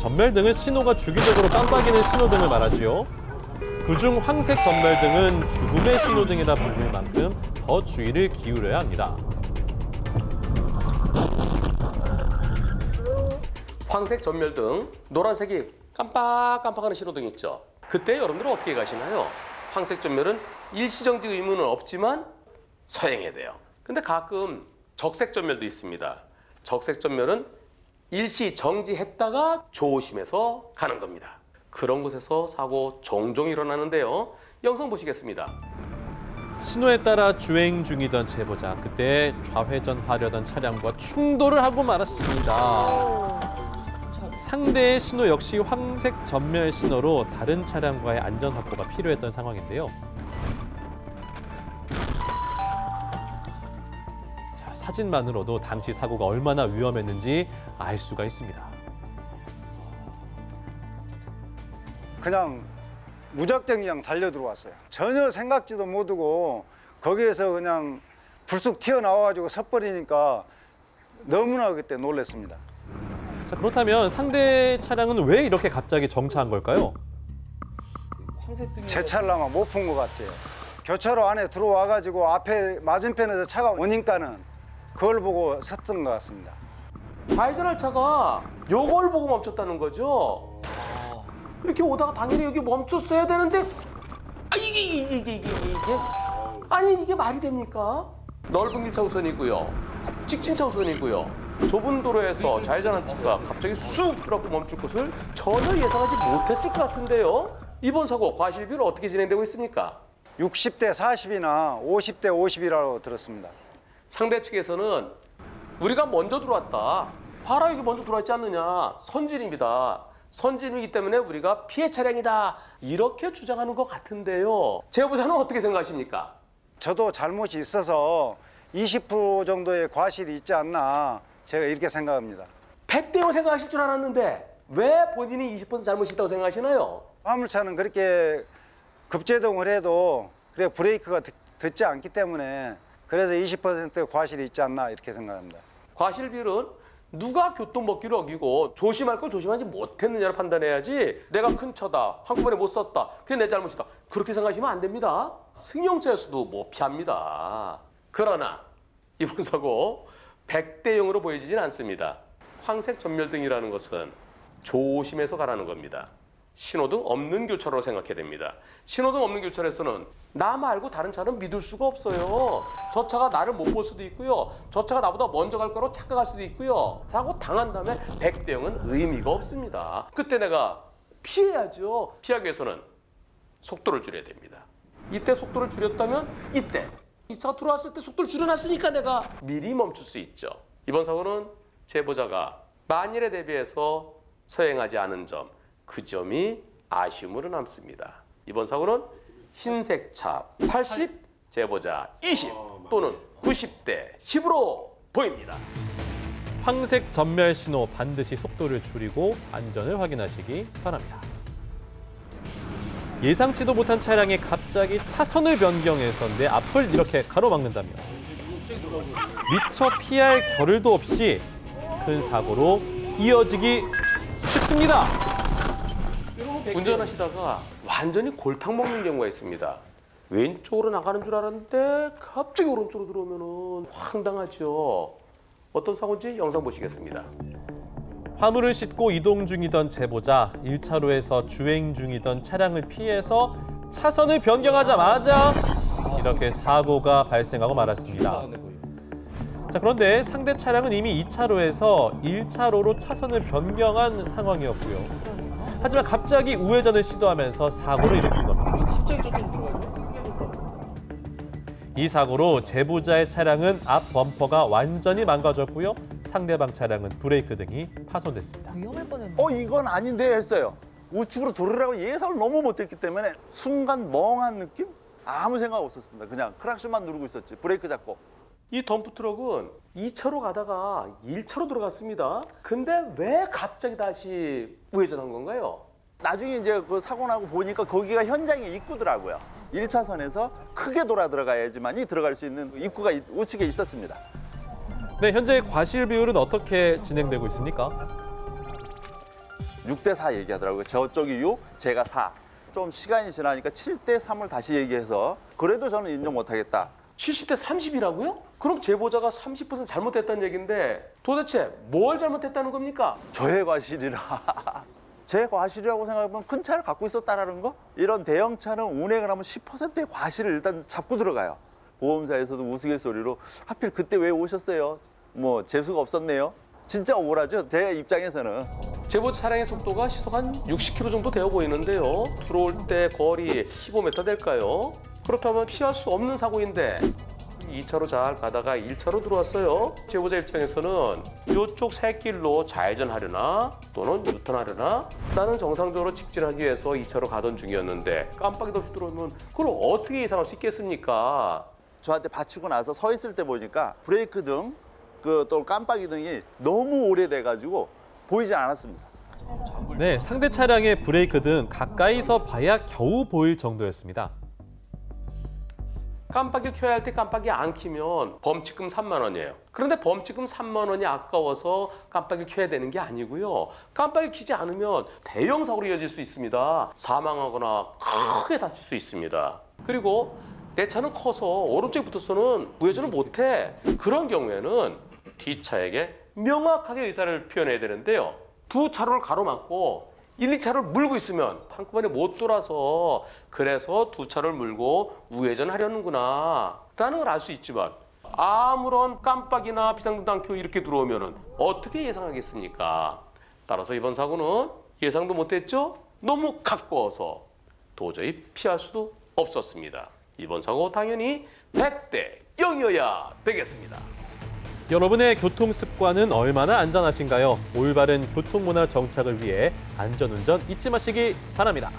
전멸등은 신호가 주기적으로 깜빡이는 신호등을 말하지요. 그중 황색 전멸등은 죽음의 신호등이라 불릴 만큼 더 주의를 기울여야 합니다. 황색 전멸등, 노란색이 깜빡깜빡하는 신호등 있죠. 그때 여러분들은 어떻게 가시나요? 황색 전멸은 일시정지 의무는 없지만 서행해야 돼요. 근데 가끔 적색 전멸도 있습니다. 적색 전멸은 일시 정지했다가 조심해서 가는 겁니다. 그런 곳에서 사고 종종 일어나는데요. 영상 보시겠습니다. 신호에 따라 주행 중이던 제보자, 그때 좌회전하려던 차량과 충돌을 하고 말았습니다. 상대의 신호 역시 황색 전멸 신호로 다른 차량과의 안전 확보가 필요했던 상황인데요. 자, 사진만으로도 당시 사고가 얼마나 위험했는지 알 수가 있습니다. 그냥 무작정 그냥 달려 들어왔어요. 전혀 생각지도 못하고 거기에서 그냥 불쑥 튀어나와가지고 섰버리니까 너무나 그때 놀랐습니다. 자, 그렇다면 상대 차량은 왜 이렇게 갑자기 정차한 걸까요? 제 차를 아마 못 본 것 같아요. 교차로 안에 들어와가지고 앞에 맞은편에서 차가 오니까는 그걸 보고 섰던 것 같습니다. 좌회전할 차가 요걸 보고 멈췄다는 거죠. 이렇게 오다가 당연히 여기 멈췄어야 되는데 이게 아니 이게 말이 됩니까? 넓은 길차우선이고요, 직진 차우선이고요. 좁은 도로에서 좌회전한 차가 갑자기 쑥 들어가고 멈출 것을 전혀 예상하지 못했을 것 같은데요. 이번 사고 과실 비율 어떻게 진행되고 있습니까? 60대 40이나 50대 50이라고 들었습니다. 상대 측에서는 우리가 먼저 들어왔다. 봐라 여기 먼저 들어왔지 않느냐. 선진입니다. 선진이기 때문에 우리가 피해 차량이다. 이렇게 주장하는 것 같은데요. 제보자는 어떻게 생각하십니까? 저도 잘못이 있어서 20% 정도의 과실이 있지 않나 제가 이렇게 생각합니다. 100대 0 생각하실 줄 알았는데 왜 본인이 20% 잘못이 있다고 생각하시나요? 화물차는 그렇게 급제동을 해도 그래 브레이크가 듣지 않기 때문에 그래서 20% 과실이 있지 않나 이렇게 생각합니다. 과실 비율은 누가 교통법규를 어기고 조심할 걸 조심하지 못했느냐를 판단해야지 내가 큰 차다, 한꺼번에 못 썼다, 그게 내 잘못이다. 그렇게 생각하시면 안 됩니다. 승용차였어도 못 피합니다. 그러나 이번 사고 100대 0으로 보여지진 않습니다. 황색 전멸등이라는 것은 조심해서 가라는 겁니다. 신호등 없는 교차로로 생각해야 됩니다. 신호등 없는 교차로에서는 나 말고 다른 차는 믿을 수가 없어요. 저 차가 나를 못 볼 수도 있고요. 저 차가 나보다 먼저 갈 거로 착각할 수도 있고요. 사고 당한 다음에 100대 0은 의미가 없습니다. 그때 내가 피해야죠. 피하기 위해서는 속도를 줄여야 됩니다. 이때 속도를 줄였다면 이때 이 차가 들어왔을 때 속도를 줄여놨으니까 내가 미리 멈출 수 있죠. 이번 사고는 제보자가 만일에 대비해서 서행하지 않은 점, 그 점이 아쉬움으로 남습니다. 이번 사고는 흰색 차 80, 제보자 20 또는 90대 10으로 보입니다. 황색 전멸 신호 반드시 속도를 줄이고 안전을 확인하시기 바랍니다. 예상치도 못한 차량이 갑자기 차선을 변경해서 내 앞을 이렇게 가로막는다면 미처 피할 겨를도 없이 큰 사고로 이어지기 쉽습니다. 운전하시다가 완전히 골탕 먹는 경우가 있습니다. 왼쪽으로 나가는 줄 알았는데 갑자기 오른쪽으로 들어오면 황당하죠. 어떤 사고인지 영상 보시겠습니다. 화물을 싣고 이동 중이던 제보자, 1차로에서 주행 중이던 차량을 피해서 차선을 변경하자마자 이렇게 사고가 발생하고 말았습니다. 자, 그런데 상대 차량은 이미 2차로에서 1차로로 차선을 변경한 상황이었고요. 하지만 갑자기 우회전을 시도하면서 사고를 일으킨 겁니다. 갑자기 저쪽으로 들어가죠? 이 사고로 제보자의 차량은 앞 범퍼가 완전히 망가졌고요. 상대방 차량은 브레이크 등이 파손됐습니다. 위험할 뻔했네. 이건 아닌데 했어요. 우측으로 돌으라고 예상을 너무 못했기 때문에 순간 멍한 느낌? 아무 생각 없었습니다. 그냥 크락션만 누르고 있었지. 브레이크 잡고. 이 덤프트럭은 2차로 가다가 1차로 들어갔습니다. 근데 왜 갑자기 다시 우회전한 건가요? 나중에 이제 그 사고 나고 보니까 거기가 현장의 입구더라고요. 1차선에서 크게 돌아 들어가야지만이 들어갈 수 있는 입구가 우측에 있었습니다. 네, 현재 과실 비율은 어떻게 진행되고 있습니까? 6대4 얘기하더라고요. 저쪽이 6, 제가 4. 좀 시간이 지나니까 7대3을 다시 얘기해서 그래도 저는 인정 못하겠다. 70대 30이라고요? 그럼 제보자가 30% 잘못했다는 얘기인데 도대체 뭘 잘못했다는 겁니까? 저의 과실이라. 제 과실이라고 생각하면 큰 차를 갖고 있었다라는 거? 이런 대형차는 운행을 하면 10%의 과실을 일단 잡고 들어가요. 보험사에서도 우스갯소리로 하필 그때 왜 오셨어요? 뭐 재수가 없었네요. 진짜 억울하죠, 제 입장에서는. 제보자 차량의 속도가 시속 한 60km 정도 되어 보이는데요. 들어올 때 거리 15m 될까요? 그렇다면 피할 수 없는 사고인데 2차로 잘 가다가 1차로 들어왔어요. 제보자 입장에서는 이쪽 새길로 좌회전하려나 또는 유턴하려나 나는 정상적으로 직진하기 위해서 2차로 가던 중이었는데 깜빡이도 없이 들어오면 그걸 어떻게 예상할 수 있겠습니까? 저한테 받치고 나서 서 있을 때 보니까 브레이크 등, 그 또 깜빡이 등이 너무 오래돼가지고 보이지 않았습니다. 네, 상대 차량의 브레이크 등 가까이서 봐야 겨우 보일 정도였습니다. 깜빡이를 켜야 할 때 깜빡이 안 켜면 범칙금 3만 원이에요. 그런데 범칙금 3만 원이 아까워서 깜빡이를 켜야 되는 게 아니고요. 깜빡이를 켜지 않으면 대형 사고로 이어질 수 있습니다. 사망하거나 크게 다칠 수 있습니다. 그리고 내 차는 커서 오른쪽에 붙어서는 우회전을 못해. 그런 경우에는 뒷차에게 명확하게 의사를 표현해야 되는데요. 두 차로를 가로막고 1, 2차를 물고 있으면 한꺼번에 못 돌아서 그래서 두 차를 물고 우회전하려는구나 라는 걸 알 수 있지만 아무런 깜빡이나 비상등도 안 켜고 이렇게 들어오면 어떻게 예상하겠습니까? 따라서 이번 사고는 예상도 못했죠? 너무 가까워서 도저히 피할 수도 없었습니다. 이번 사고 당연히 100대 0이어야 되겠습니다. 여러분의 교통 습관은 얼마나 안전하신가요? 올바른 교통문화 정착을 위해 안전운전 잊지 마시기 바랍니다.